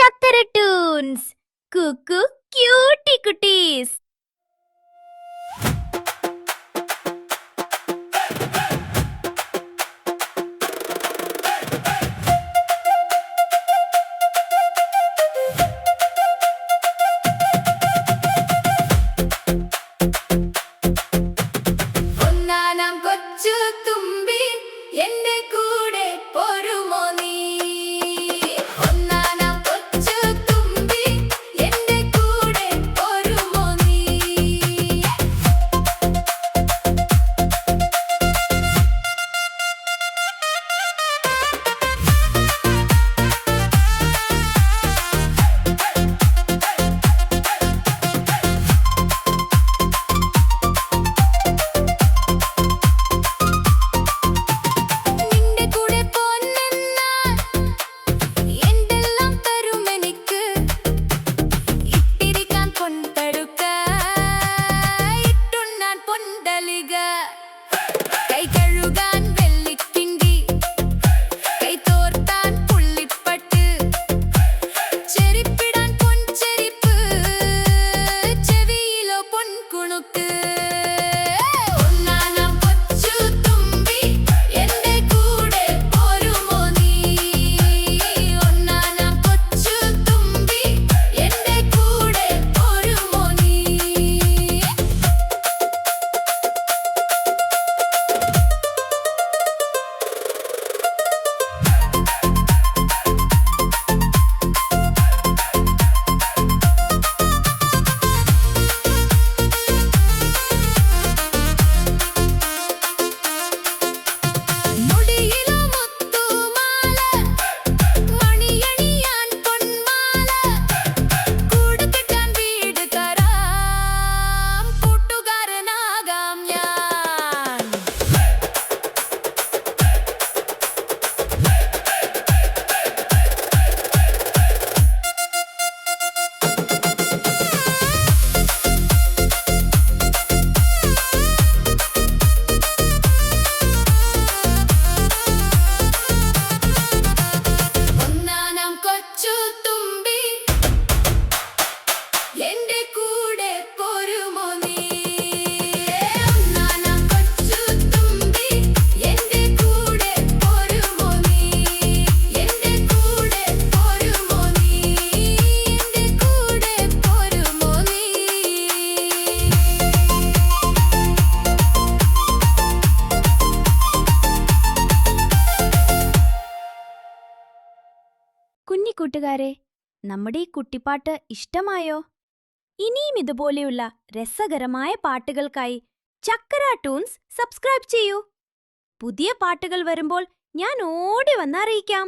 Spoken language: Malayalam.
ചക്കര ടൂൺസ് കുക്കു ക്യൂട്ടി കുട്ടീസ്. ഒന്നാനാം കൊച്ചു തുമ്പി എന്റെ കൂടെ പോരുമോ നീ? ഒന്നാനാം കൊച്ചു തുമ്പി എന്റെ കൂടെ പോരുമോ നീ? നിന്റെ കൂടെ പോന്നെന്നാൽ എന്തെല്ലാം തരുമെനിക്ക്? ഇട്ടിരിക്കാൻ പൊൻതടുക്ക, ഇട്ടുണ്ണാൻ പൊൻതളിക, കൈ കഴുകാൻ വെള്ളിക്കിണ്ടി, കൈ തോർത്താൻ പുള്ളിപ്പട്ട്, ചെരിപ്പിടാൻ പൊൻചെരിപ്പ്, ചെവിയിലോ പൊൻകുണുക്ക്. ഒന്നാനാം കൊച്ചു തുമ്പി എന്റെ കൂടെ പോരുമോ നീ? ഒന്നാനാം കൊച്ചു തുമ്പി എന്റെ കൂടെ പോരുമോ നീ? മുടിയിലോ മുത്തുമാല, മണിയണിയാൻ പൊന്മാല, കൂട് കെട്ടാൻ വീട് തരാം, കൂട്ടുകാരനാകാം ഞാൻ. ഒന്നാനാം കൊച്ചു തുമ്പി എന്റെ കൂടെ പോരുമോ നീ? ഒന്നാനാം കൊച്ചു തുമ്പി എന്റെ കൂടെ പോരുമോ നീ? എന്റെ കൂടെ പോരുമോ നീ? എന്റെ കൂടെ പോരുമോ നീ? കുഞ്ഞിക്കൂട്ടുകാരെ, നമ്മുടെ ഈ കുട്ടിപ്പാട്ട് ഇഷ്ടമായോ? ഇനിയും ഇതുപോലെയുള്ള രസകരമായ പാട്ടുകൾക്കായി ചക്കര ടൂൺസ് സബ്സ്ക്രൈബ് ചെയ്യൂ. പുതിയ പാട്ടുകൾ വരുമ്പോൾ ഞാൻ ഓടി വന്നറിയിക്കാം.